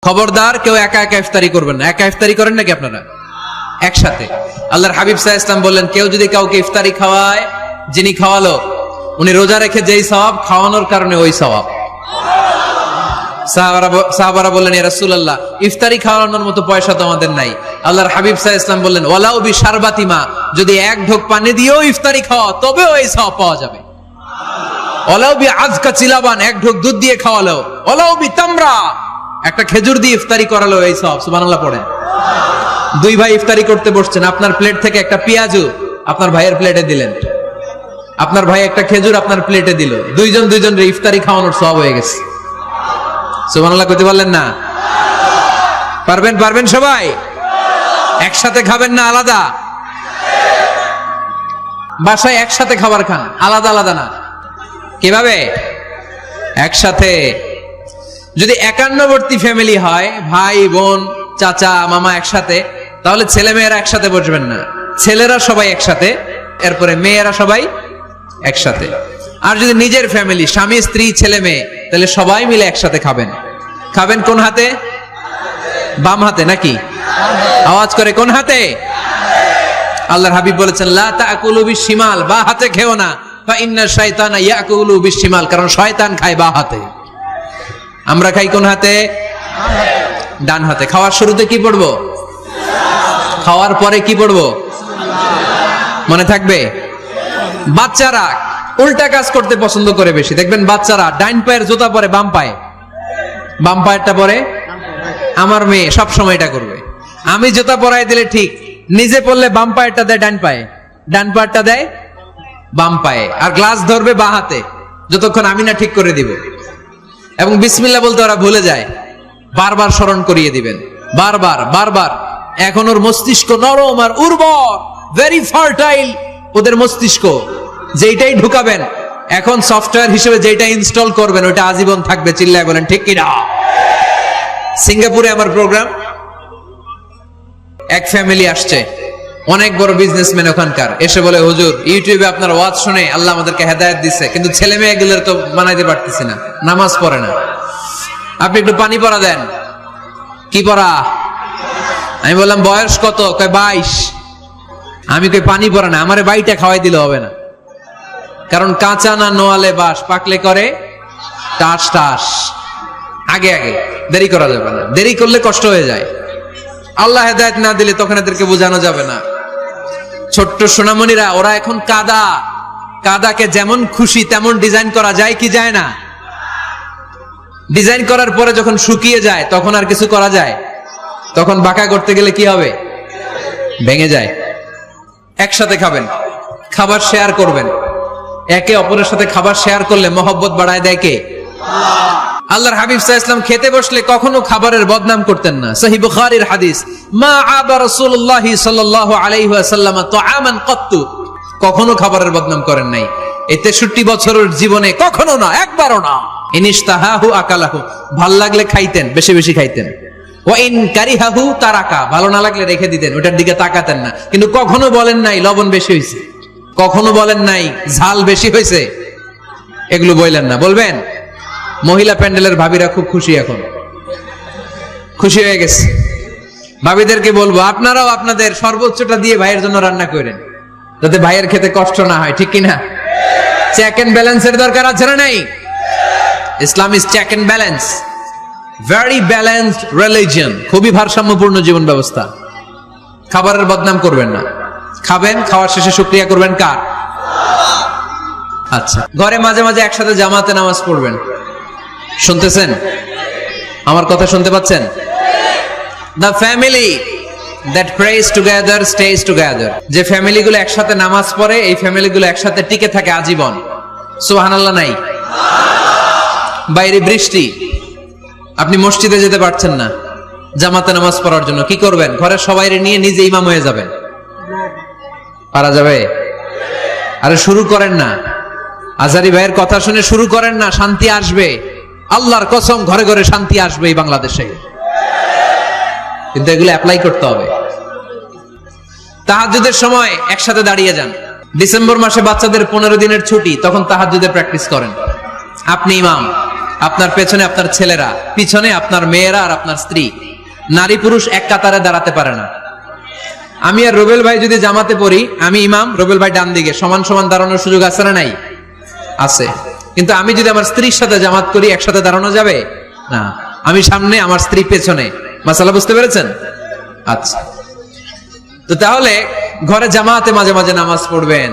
খবরদার কেউ একা একা ইফতারি করবেন না। একা ইফতারি করেন নাকি আপনারা? একসাথে। আল্লাহর হাবিব সাল্লাল্লাহু আলাইহি ওয়াসাল্লাম বললেন, কেউ যদি কাউকে ইফতারি খাওয়ায়, যিনি খাওয়ালো উনি রোজা রেখে যেই সওয়াব, খাওয়ানোর কারণে ওই সওয়াব। সাহাবারা বললেন, ইয়া রাসূলুল্লাহ, ইফতারি খাওয়ানোর মতো পয়সা তো আমাদের নাই। আল্লাহর হাবিব সাল্লাল্লাহু আলাইহি ওয়াসাল্লাম বললেন, ওয়ালাউ বি শারবাতিমা, যদি এক ঢোক পানি দিয়েও ইফতারি খাওয়া তবেও এই সওয়াব পাওয়া যাবে। ওয়ালাউ বি আযকা চিলাবান, এক ঢোক দুধ দিয়ে খাওয়ালো। ওয়ালাউ বি তামরা, একটা খেজুর দিয়ে ইফতারি করালো, এই সওয়াব। সুবহানাল্লাহ পড়েন। দুই ভাই ইফতারি করতে বসছেন, আপনার প্লেট থেকে একটা পেঁয়াজু আপনার ভাইয়ের প্লেটে দিলেন, আপনার ভাই একটা খেজুর আপনার প্লেটে দিল, দুইজনের ইফতারি খাওয়ানোর সওয়াব হয়ে গেছে। সুবহানাল্লাহ কইতে পারলেন না? পারবেন সবাই? একসাথে খাবেন না আলাদা? বাসায় একসাথে খাবার খান, আলাদা আলাদা না। কিভাবে? একসাথে। যদি একান্নবর্তী ফ্যামিলি হয়, ভাই বোন চাচা মামা একসাথে, তাহলে ছেলে মেয়েরা একসাথে বসবেন না, ছেলেরা সবাই একসাথে, এরপরে মেয়েরা সবাই একসাথে। আর যদি নিজের ফ্যামিলি, স্বামী স্ত্রী ছেলে মেয়ে, তাহলে সবাই মিলে একসাথে খাবেন। খাবেন কোন হাতে? বাম হাতে নাকি? আওয়াজ করে কোন হাতে? আল্লাহর হাবিব বলেছেন, লা তাকুলু বিশিমাল, বা হাতে খেও না, ফা ইন্না শাইতানা ইয়াকুলু বিশিমাল, কারণ শয়তান খায় বা হাতে। আমরা খাই কোন হাতে? ডান হাতে। খাওয়ার শুরুতে কি পড়বো? খাওয়ার পরে কি পড়বো? মনে থাকবে? বাচ্চারা উল্টা কাজ করতে পছন্দ করে বেশি। দেখবেন বাচ্চারা ডাইন পায়ের জুতা পরে বাম পায়ে, বাম পায়েরটা পরে। আমার মেয়ে সব সময় এটা করবে। আমি জুতা পরাই দিলে ঠিক, নিজে পড়লে বাম পায়েরটা দেয় ডান পায়ে, ডান পায়েরটা দেয় বাম পায়ে, আর গ্লাস ধরবে বাঁ হাতে, যতক্ষণ আমি না ঠিক করে দিব। এবং বিসমিল্লাহ বলতে ওরা ভুলে যায়, বারবার স্মরণ করিয়ে দিবেন, বারবার। এখন ওর মস্তিষ্ক নরম আর উর্বর, ভেরি ফার্টাইল ওদের মস্তিষ্ক। যেইটাই ঢুকাবেন, এখন সফটওয়্যার হিসেবে যেটা ইনস্টল করবেন ওটা আজীবন থাকবে। চিল্লায় বলেন ঠিক কিনা? সিঙ্গাপুরে আমার প্রোগ্রাম, এক ফ্যামিলি আসছে, অনেক বড় বিজনেসম্যান ওখানকার, এসে বলে, হুজুর ইউটিউবে আপনার ওয়াজ শুনে আল্লাহ আমাদেরকে হেদায়েত দিচ্ছে, কিন্তু ছেলে মেয়েগুলোর তো বানাইতে পারতেছি না, নামাজ পড়ে না, আপনি একটু পানি পড়া দেন। কি পড়া? আমি বললাম বয়স কত? কয় 22। আমি কই পানি পড়া না, আমারে বাইটা খাওয়াই দিলে হবে না, কারণ কাঁচা না নোয়ালে বাস, পাকলে করে টাস টাস। আগে দেরি করা যাবে না, দেরি করলে কষ্ট হয়ে যায়। আল্লাহ হেদায়েত না দিলে তখন এদেরকে বোঝানো যাবে না। ছোট্ট সোনামণিরা, ওরা এখন কাদাকে যেমন খুশি তেমন ডিজাইন করা যায় কি যায় না? ডিজাইন করার পরে যখন শুকিয়ে যায় তখন আর কিছু করা যায়? তখন বাঁকা করতে গেলে কি হবে? ভেঙে যায়। একসাথে খাবেন, খাবার শেয়ার করবেন, একে অপরের সাথে খাবার শেয়ার করলে মহব্বত বাড়ায় দেয় কে? আল্লাহর হাবিব সাল্লাল্লাহু আলাইহি ওয়াসাল্লাম খেতে বসলে কখনো খাবারের বদনাম করতেন না। সহিহ বুখারীর হাদিস, মা আবা রাসূলুল্লাহ সাল্লাল্লাহু আলাইহি ওয়াসাল্লাম তুআমান কাত্তু, কখনো খাবারের বদনাম করেন নাই। এই 63 বছরের জীবনে কখনো না, একবারও না। ইনিশতাহাহু আকালাহু, ভাল লাগলে খাইতেন, বেশি বেশি খাইতেন। ওয়া ইন কারিহাহু তারাকা, ভালো না লাগলে রেখে দিতেন, ওটার দিকে তাকাতেন না। কিন্তু কখনো বলেন নাই লবণ বেশি হয়েছে, কখনো বলেন নাই ঝাল বেশি হয়েছে, এগুলো বললেন না। বলবেন? মহিলা প্যান্ডেলের ভাবিরা খুব খুশি, এখন খুশি হয়ে গেছে। ভাবিদেরকে বলবো, আপনারাও আপনাদের সর্বোচ্চটা দিয়ে ভাইয়ের জন্য রান্না করেন, যাতে ভাইয়ের খেতে কষ্ট না হয়, ঠিক কিনা? চেক এন্ড ব্যালেন্সের দরকার আছে না নাই? Islam is check and balance, very balanced religion, খুবই ভারসাম্যপূর্ণ জীবন ব্যবস্থা। খাবারের বদনাম করবেন না, খাবেন, খাওয়ার শেষে শুকরিয়া করবেন কার? আচ্ছা, ঘরে মাঝে মাঝে একসাথে জামাতে নামাজ পড়বেন। শুনতেছেন? আমার কথা শুনতে পাচ্ছেন? The family that prays together stays together, যে ফ্যামিলিগুলো একসাথে নামাজ পড়ে এই ফ্যামিলিগুলো একসাথে টিকে থাকে আজীবন। সুবহানাল্লাহ নাই? বাইরে বৃষ্টি, আপনি মসজিদে যেতে পারছেন না জামাতে নামাজ পড়ার জন্য, কি করবেন? ঘরের সবাইরে নিয়ে নিজে ইমাম হয়ে যাবেন। পারা যাবে? আরে শুরু করেন না, আজারি ভাইয়ের কথা শুনে শুরু করেন না, শান্তি আসবে। আল্লাহর কসম, ঘরে ঘরে শান্তি আসবে এই বাংলাদেশে, কিন্তু এগুলো অ্যাপ্লাই করতে হবে। তাহাজ্জুদের সময় একসাথে দাঁড়িয়ে যান। ডিসেম্বর মাসে বাচ্চাদের 15 দিনের ছুটি, তখন তাহাজ্জুদের প্র্যাকটিস করেন। আপনি ইমাম, আপনার পেছনে আপনার ছেলেরা, পিছনে আপনার মেয়েরা আর আপনার স্ত্রী। নারী পুরুষ এক কাতারে দাঁড়াতে পারে না। আমি আর রুবেল ভাই যদি জামাতে পড়ি, আমি ইমাম, রুবেল ভাই ডান দিকে, সমান সমান দাঁড়ানোর সুযোগ আছে না নাই? আছে। কিন্তু আমি যদি আমার স্ত্রীর সাথে জামাত করি, একসাথে দাঁড়ানো যাবে না। আমি সামনে, আমার স্ত্রী পেছনে। মাসালা বুঝতে পেরেছেন? আচ্ছা, তো তাহলে ঘরে জামাতে মাঝে মাঝে নামাজ পড়বেন।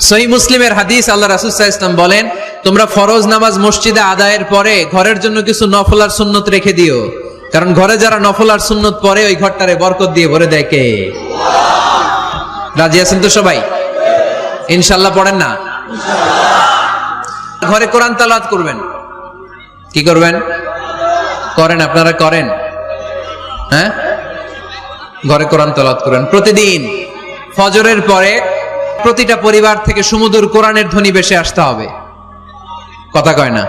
সহিহ মুসলিমের হাদিস, আল্লাহ রাসূল সাল্লাল্লাহু আলাইহি ওয়াসাল্লাম বলেন, তোমরা ফরজ নামাজ মসজিদে আদায়ের পরে ঘরের জন্য কিছু নফল আর সুন্নত রেখে দিও, কারণ ঘরে যারা নফল আর সুন্নত পড়ে ওই ঘরটারে বরকত দিয়ে ভরে দেয় কে? রাজি আছেন তো সবাই? ইনশাআল্লাহ পড়েন না? ঘরে কোরআন তেলাওয়াত করবেন। কি করবেন? করেন, আপনারা করেন? হ্যাঁ, ঘরে কোরআন তেলাওয়াত করেন প্রতিদিন। ফজরের পরে প্রতিটা পরিবার থেকে সুমধুর কোরআনের ধ্বনি ভেসে আসতে হবে। কথা কয় না?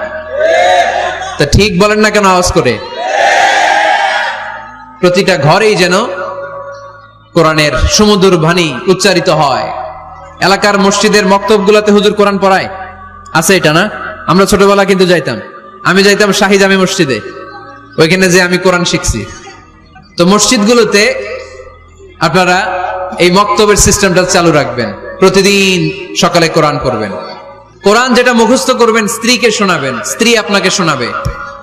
তা ঠিক বলেন না কেন আওয়াজ করে? প্রতিটা ঘরেই যেন কোরআনের সুমধুর বাণী উচ্চারিত হয়। এলাকার মসজিদের মক্তবগুলোতে হুজুর কোরআন পড়ায়, আছে এটা না? আমরা ছোটবেলা কিন্তু যাইতাম, আমি যাইতাম শাহী জামি মসজিদে, ওইখানে যে আমি কোরআন শিখছি। তো মসজিদগুলোতে আপনারা এই মক্তবের সিস্টেমটা চালু রাখবেন, প্রতিদিন সকালে কোরআন পড়বেন। কোরআন যেটা মুখস্থ করবেন স্ত্রীকে শোনাবেন, স্ত্রী আপনাকে শোনাবে।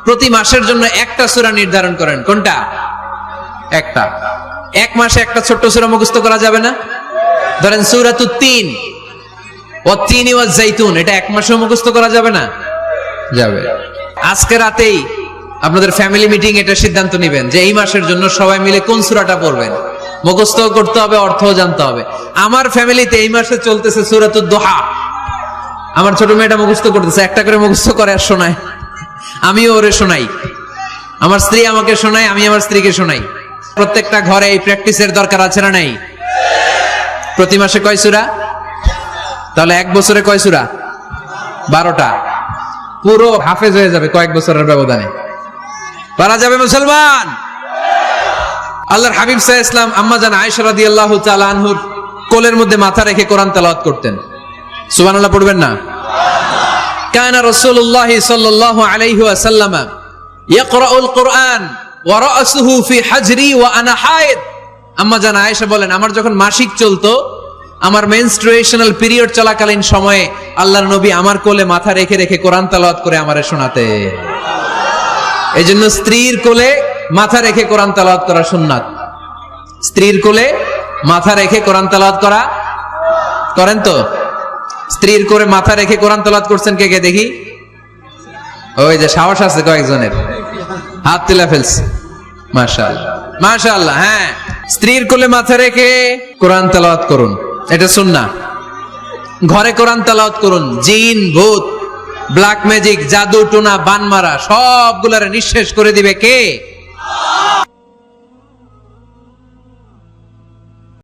প্রতি মাসের জন্য একটা সূরা নির্ধারণ করেন। কোনটা? একটা। এক মাসে একটা ছোট্ট সূরা মুখস্থ করা যাবে না? ধরেন সূরাতুত তিন, ওয়াত-তিনি ওয়াজ-জাইতুন, এটা এক মাসেও মুখস্থ করা যাবে না? যাবে। আজকে রাতেই আপনাদের ফ্যামিলি মিটিং এটা সিদ্ধান্ত নেবেন যে এই মাসের জন্য সবাই মিলে কোন সূরাটা পড়বেন। মুখস্থ করতে হবে, অর্থও জানতে হবে। আমার ফ্যামিলিতে এই মাসে চলতেছে সূরাতুদ দুহা। আমার ছোট মেয়েটা মুখস্থ করতেছে, একটা করে মুখস্থ করে আর শোনায়, আমিও ওরে শোনাই। আমার স্ত্রী আমাকে শোনায়, আমি আমার স্ত্রীকে শোনাই। প্রত্যেকটা ঘরে এই প্র্যাকটিসের দরকার আছে না নাই? প্রতি মাসে কয় সূরা? তাহলে এক বছরে কয় সূরা? 12টা। পুরো হাফেজ হয়ে যাবে কয়েক বছরের ব্যবধানে। পারা যাবে মুসলমান? আল্লাহর হাবিব সাল্লাল্লাহু আলাইহি ওয়াসাল্লাম আম্মা জান আয়েশা রাদিয়াল্লাহু তাআলা আনহুর কোলের মধ্যে মাথা রেখে কোরআন তেলাওয়াত করতেন। সুবহানাল্লাহ পড়বেন না? কানা রাসূলুল্লাহ সাল্লাল্লাহু আলাইহি ওয়াসাল্লাম ইয়াকরাউল কুরআন ওয়া রাসুহু ফি হাজরি ওয়া আনা হায়েদ। আম্মা জান আয়েশা বলেন, আমার যখন মাসিক চলতো, আমার মেনস্ট্রুয়েশনাল পিরিয়ড চলাকালীন সময়ে আল্লাহর নবী আমার কোলে মাথা রেখে রেখে কোরআন তেলাওয়াত করে আমারে শোনাতে। এজন্য স্ত্রীর কোলে মাথা রেখে কোরআন তেলাওয়াত করা সুন্নাত। স্ত্রীর কোলে মাথা রেখে কোরআন তেলাওয়াত করা করেন তো? স্ত্রীর কোলে মাথা রেখে কোরআন তেলাওয়াত করছেন কে কে দেখি? ওই যে সাহস আছে কয়েকজনের, হাত তুলে ফেলছে। মাশাআল্লাহ, মাশাআল্লাহ। হ্যাঁ, স্ত্রীর কোলে মাথা রেখে কোরআন তেলাওয়াত করুন, এটা সুন্নাহ। ঘরে কোরআন তেলাওয়াত করুন। জিন, ভূত, ব্ল্যাক ম্যাজিক, জাদু টোনা, বানমারা সবগুলারে নিঃশেষ করে দিবে কে?